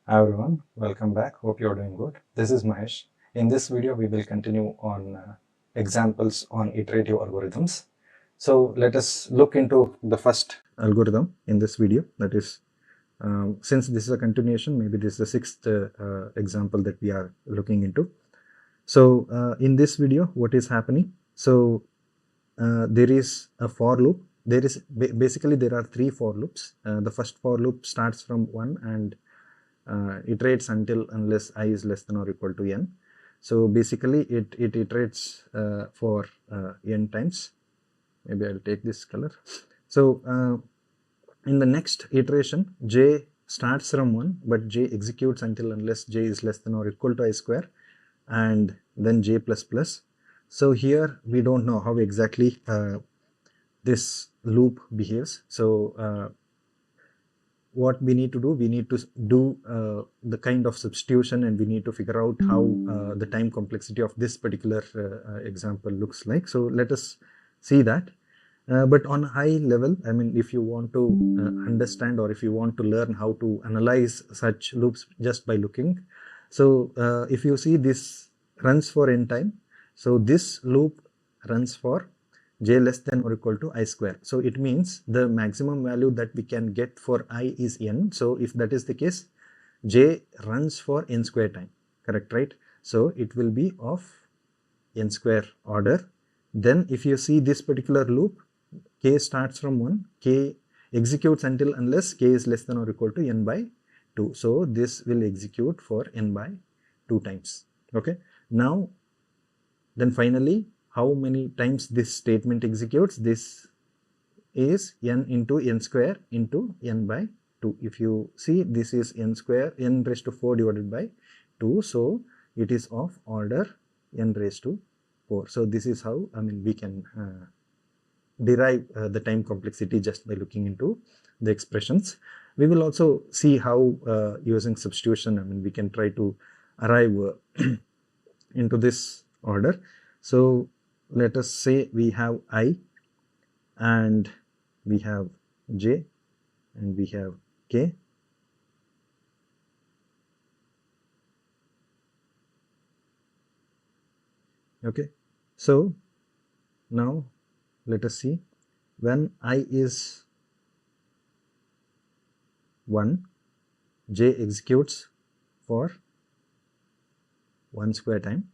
Hi everyone, welcome back. Hope you're doing good. This is Mahesh. In this video, we will continue on examples on iterative algorithms. So let us look into the first algorithm in this video. That is, since this is a continuation, maybe this is the sixth example that we are looking into. So in this video, what is happening? So there is a for loop. There is basically there are three for loops. The first for loop starts from 1 and iterates unless I is less than or equal to n. So basically it iterates for n times. Maybe I'll take this color. So in the next iteration, j starts from 1, but j executes unless j is less than or equal to I square, and then j plus plus. So here we don't know how exactly this loop behaves. So what we need to do, we need to do the kind of substitution, and we need to figure out how the time complexity of this particular example looks like. So let us see that. But on a high level, I mean, if you want to understand, or if you want to learn how to analyze such loops just by looking, so if you see, this runs for n time. So this loop runs for j less than or equal to I square. So it means the maximum value that we can get for I is n. So if that is the case, j runs for n square time, correct, right? So it will be of n square order. Then if you see this particular loop, k starts from 1, k executes unless k is less than or equal to n by 2. So this will execute for n by 2 times. Okay. Now, then finally, how many times this statement executes? This is n into n square into n by 2. If you see, this is n square, n raised to 4 divided by 2. So it is of order n raised to 4. So this is how, I mean, we can derive the time complexity just by looking into the expressions. We will also see how using substitution, I mean, we can try to arrive into this order. So let us say we have I, and we have j, and we have k. Okay, so now let us see, when I is 1, j executes for 1 square time,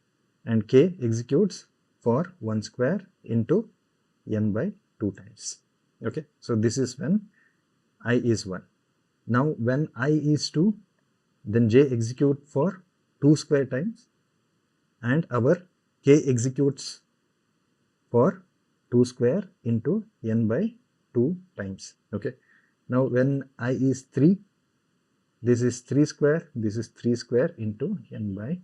and k executes for 1 square into n by 2 times. Okay, so this is when I is 1. Now when I is 2, then j execute for 2 square times, and our k executes for 2 square into n by 2 times. Okay, now when I is 3, this is 3 square, this is 3 square into n by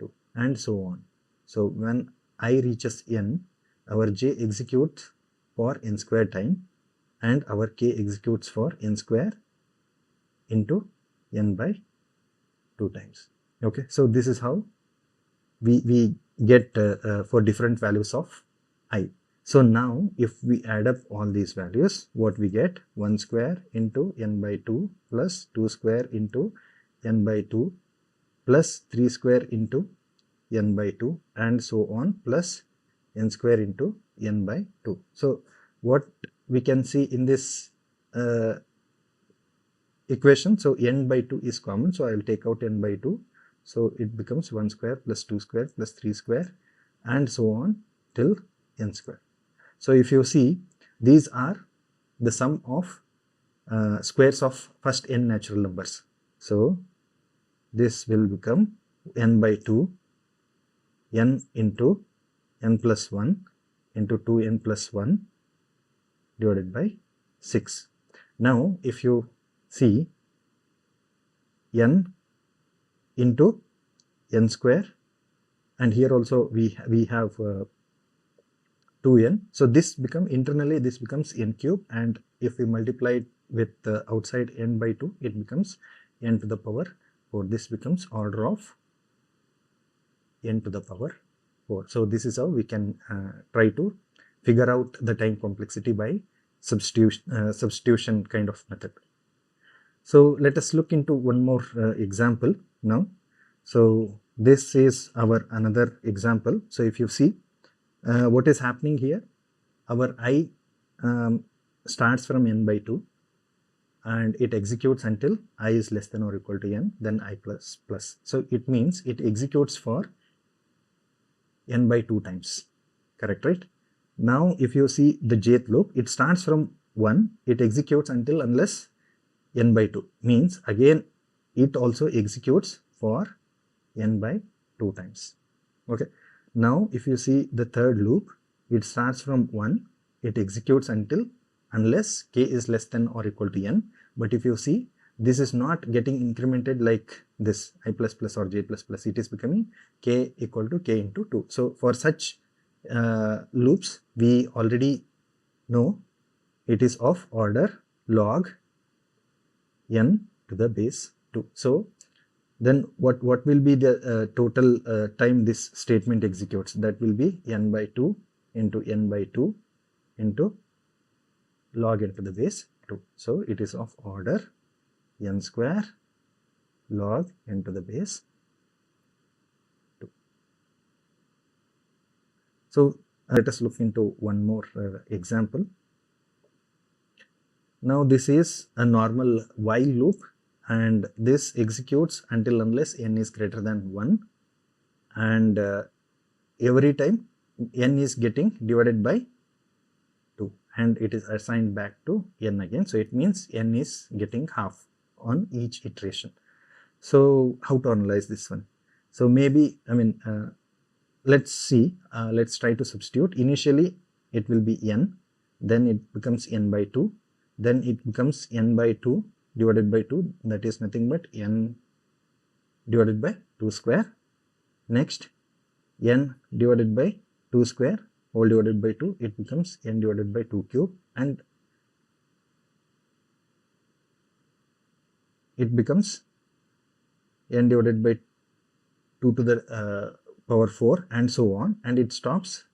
2, and so on. So when I reaches n, our j executes for n square time, and our k executes for n square into n by 2 times. Okay, so this is how we get for different values of I. So now if we add up all these values, what we get? 1 square into n by 2 plus 2 square into n by 2 plus 3 square into n by 2, and so on, plus n square into n by 2. So what we can see in this equation, so n by 2 is common, so I will take out n by 2. So it becomes 1 square plus 2 square plus 3 square, and so on till n square. So if you see, these are the sum of squares of first n natural numbers. So this will become n by 2, n into n plus 1 into 2n plus 1 divided by 6. Now if you see, n into n square, and here also we have 2n. So this internally this becomes n cube, and if we multiply it with outside n by 2, it becomes n to the power 4. This becomes order of n to the power 4. So this is how we can try to figure out the time complexity by substitution kind of method. So let us look into one more example now. So this is our another example. So if you see what is happening here, our I starts from n by 2 and it executes until I is less than or equal to n, then I plus plus. So it means it executes for n by 2 times, correct, right? Now if you see the jth loop, it starts from 1, it executes until unless n by 2, means again it also executes for n by 2 times. Okay. Now if you see the third loop, it starts from 1, it executes until unless k is less than or equal to n. But if you see, this is not getting incremented like this I plus plus or j plus plus, it is becoming k equal to k into 2. So for such loops, we already know it is of order log n to the base 2. So then what will be the total time this statement executes? That will be n by 2 into n by 2 into log n to the base 2. So it is of order n square log n to the base 2. So let us look into one more example. Now this is a normal while loop, and this executes until unless n is greater than 1, and every time n is getting divided by 2 and it is assigned back to n again. So it means n is getting half on each iteration. So how to analyze this one? So maybe, let's see, let's try to substitute. Initially it will be n, then it becomes n by 2, then it becomes n by 2 divided by 2, that is nothing but n divided by 2 square. Next, n divided by 2 square whole divided by 2, it becomes n divided by 2 cube, and it becomes n divided by 2 to the power 4, and so on, and it stops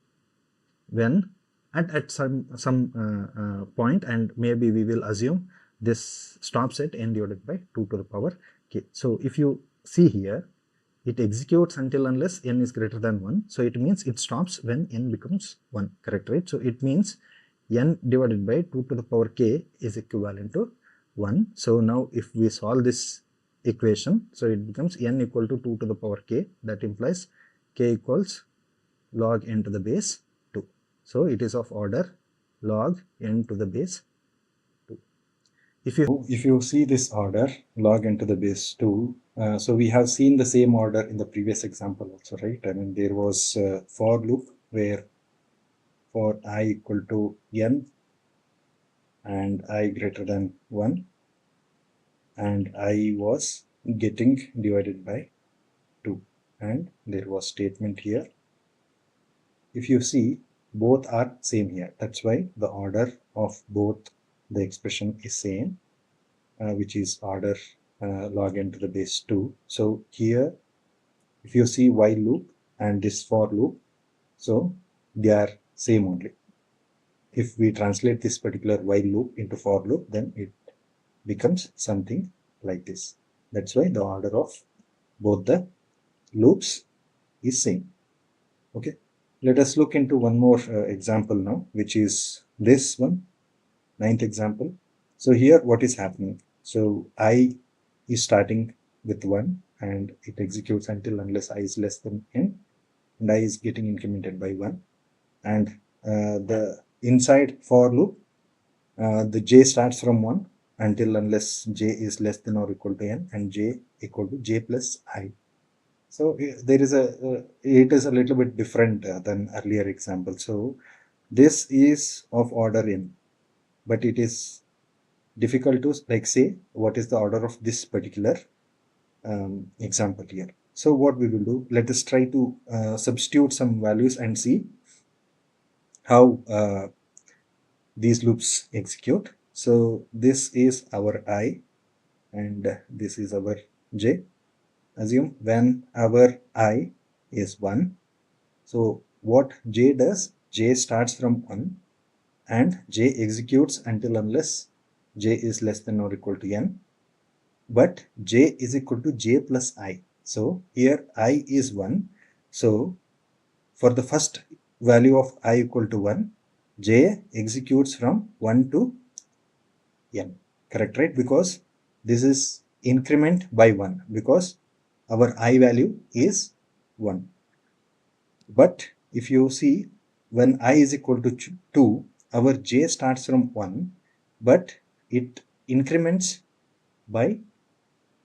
when at some point, and maybe we will assume this stops at n divided by 2 to the power k. So if you see here, it executes until unless n is greater than 1. So it means it stops when n becomes 1, correct, right? So it means n divided by 2 to the power k is equivalent to 1. So now if we solve this equation, so it becomes n equal to 2 to the power k, that implies k equals log n to the base 2. So it is of order log n to the base 2. If you see this order log n to the base 2, so we have seen the same order in the previous example also, right? I mean, there was a for loop where for I equal to n and I greater than 1, and I was getting divided by 2, and there was statement here. If you see, both are same here. That's why the order of both the expression is same, which is order log n to the base 2. So here, if you see while loop and this for loop, so they are same only. If we translate this particular while loop into for loop, then it becomes something like this. That's why the order of both the loops is same. Okay. Let us look into one more example now, which is this one, 9th example. So here what is happening? So I is starting with 1 and it executes until unless I is less than n, and I is getting incremented by 1. And the inside for loop, the j starts from 1 until unless j is less than or equal to n, and j equal to j plus I. So there is it is a little bit different than earlier example. So this is of order n, but it is difficult to like say what is the order of this particular example here. So what we will do, let us try to substitute some values and see how these loops execute. So this is our I and this is our j. Assume when our I is 1, so what j does, j starts from 1 and j executes until unless j is less than or equal to n, but j is equal to j plus I. So here I is 1. So for the first value of I equal to 1, j executes from 1 to n. Correct, right? Because this is increment by 1 because our I value is 1. But if you see, when I is equal to 2, our j starts from 1, but it increments by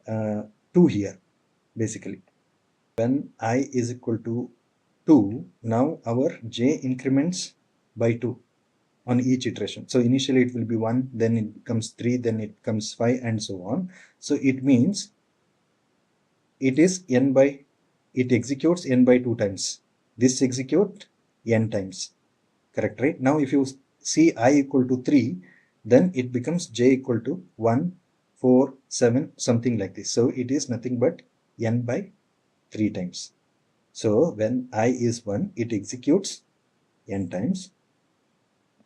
2 here, basically. When I is equal to 2, now our j increments by 2 on each iteration. So initially it will be 1, then it becomes 3, then it comes 5, and so on. So it means it is it executes n by 2 times. This execute n times. Correct, right? Now if you see I equal to 3, then it becomes j equal to 1, 4, 7, something like this. So it is nothing but n by 3 times. So when I is 1, it executes n times.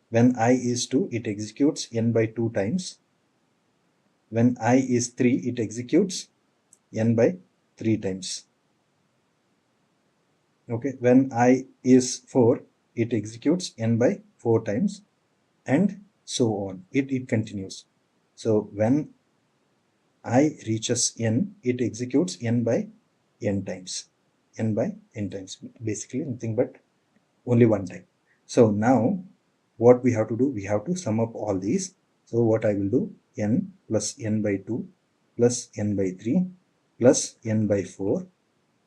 When I is 2, it executes n by 2 times. When I is 3, it executes n by 3 times. Okay, when I is 4, it executes n by 4 times, and so on. It continues. So when I reaches n, it executes n by n times. N by n times. Basically nothing but only one time. So now what we have to do, we have to sum up all these. So what I will do, n plus n by 2 plus n by 3 plus n by 4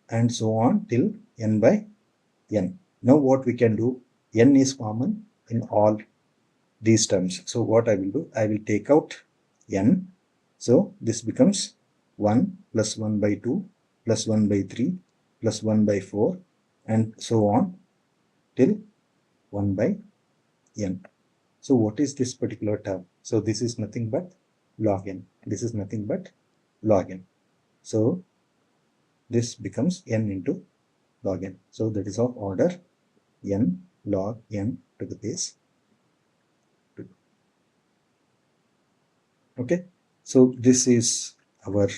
and so on till n by n. Now what we can do, n is common in all these terms. So what I will do, I will take out n. So this becomes 1 plus 1 by 2 plus 1 by 3 plus 1 by 4 and so on till 1 by n. So what is this particular term? So this is nothing but log n. This is nothing but log n. So this becomes n into log n. So that is of order n log n to the base 2. Okay. So this is our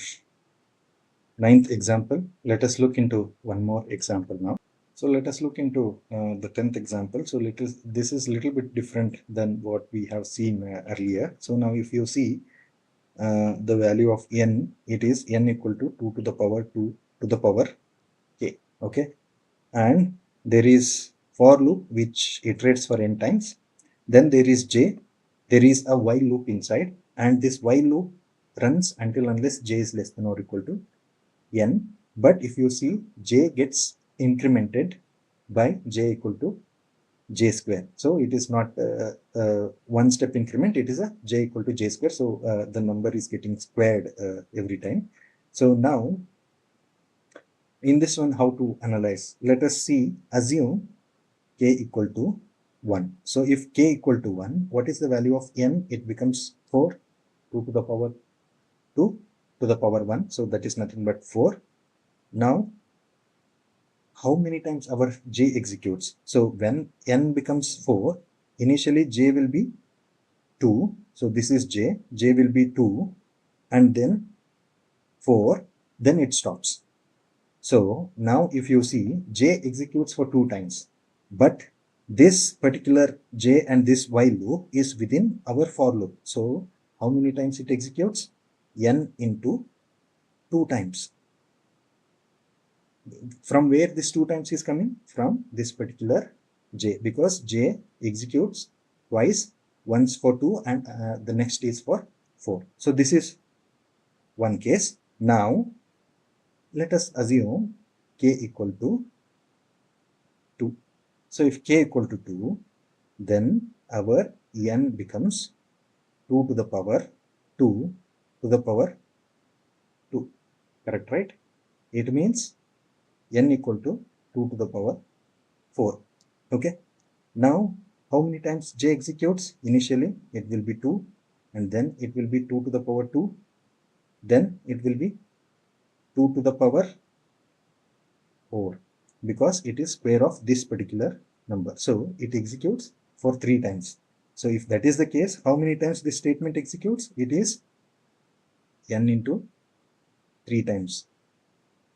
9th example. Let us look into one more example now. So let us look into the 10th example. So this is a little bit different than what we have seen earlier. So now if you see the value of n, it is n equal to 2 to the power 2 to the power k. Okay. And there is for loop which iterates for n times. Then there is j. There is a while loop inside, and this while loop runs until unless j is less than or equal to n. But if you see, j gets incremented by j equal to j square. So it is not one step increment, it is a j equal to j square. So the number is getting squared every time. So now in this one, how to analyze? Let us see, assume k equal to 1. So if k equal to 1, what is the value of n? It becomes 4, 2 to the power 2 to the power 1. So that is nothing but 4. Now, how many times our j executes? So when n becomes 4, initially j will be 2. So this is j. J will be 2 and then 4. Then it stops. So now if you see, j executes for 2 times. But this particular j and this while loop is within our for loop. So how many times it executes? N into 2 times. From where this 2 times is coming? From this particular j, because j executes twice, once for 2 and the next is for 4. So this is one case. Now let us assume k equal to 2. So if k equal to 2, then our n becomes 2 to the power 2 to the power 2. Correct, right? It means n equal to 2 to the power 4. Okay. Now, how many times j executes? Initially, it will be 2, and then it will be 2 to the power 2. Then it will be 2 to the power 4, because it is square of this particular number. So it executes for 3 times. So if that is the case, how many times this statement executes? It is n into 3 times,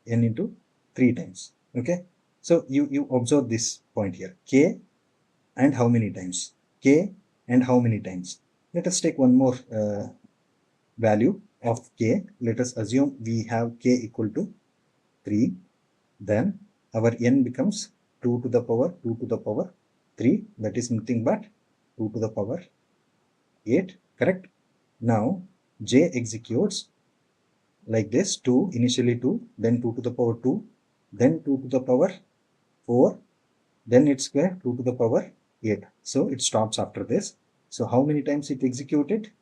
n into 3 times. Okay, so you observe this point here, k and how many times, k and how many times. Let us take one more value of k. Let us assume we have k equal to 3. Then our n becomes 2 to the power 2 to the power 3, that is nothing but 2 to the power 8, correct? Now j executes like this, 2, initially 2, then 2 to the power 2, then 2 to the power 4, then its square 2 to the power 8. So it stops after this. So how many times it executed?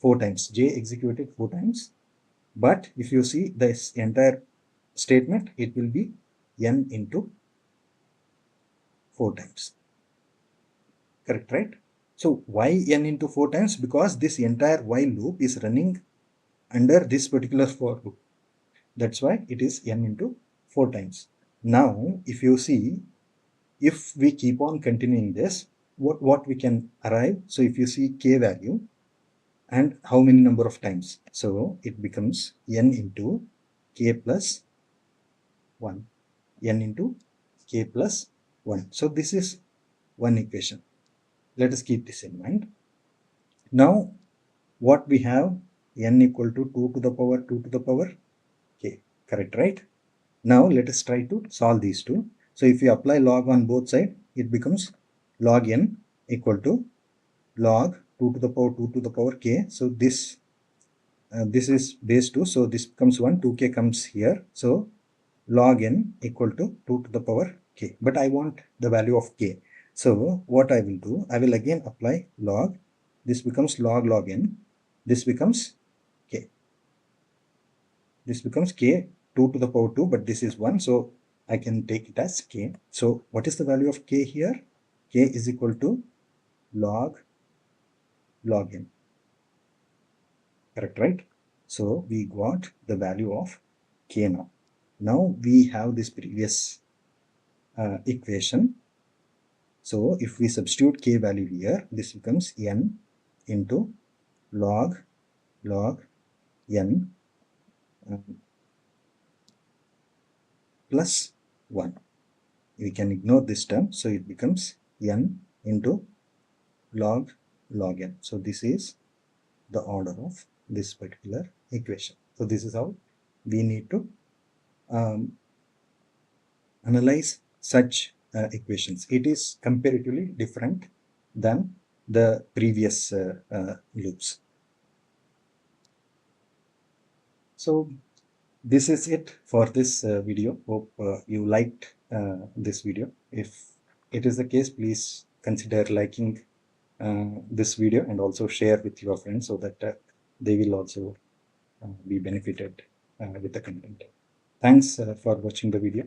4 times. J executed 4 times. But if you see this entire statement, it will be n into 4 times. Correct, right? So why n into 4 times? Because this entire while loop is running under this particular for loop. That's why it is n into 4 times. Now, if you see, if we keep on continuing this, what we can arrive? So if you see k value and how many number of times, so it becomes n into k plus 1, n into k plus 1. So this is one equation. Let us keep this in mind. Now what we have, n equal to 2 to the power 2 to the power k, correct, right? Now let us try to solve these two. So if you apply log on both sides, it becomes log n equal to log 2 to the power 2 to the power k. So this is base 2, so this becomes 1, 2k comes here. So log n equal to 2 to the power k. But I want the value of k. So what I will do, I will again apply log. This becomes log n. This becomes k. This becomes k 2 to the power 2, but this is 1, so I can take it as k. So what is the value of k here? K is equal to log n. Correct, right? So we got the value of k now. Now we have this previous equation. So if we substitute k value here, this becomes n into log n plus 1. We can ignore this term, so it becomes n into log n. So this is the order of this particular equation. So this is how we need to analyze such equations. It is comparatively different than the previous loops. So this is it for this video. Hope you liked this video. If it is the case, please consider liking this video and also share with your friends so that they will also be benefited with the content. Thanks for watching the video.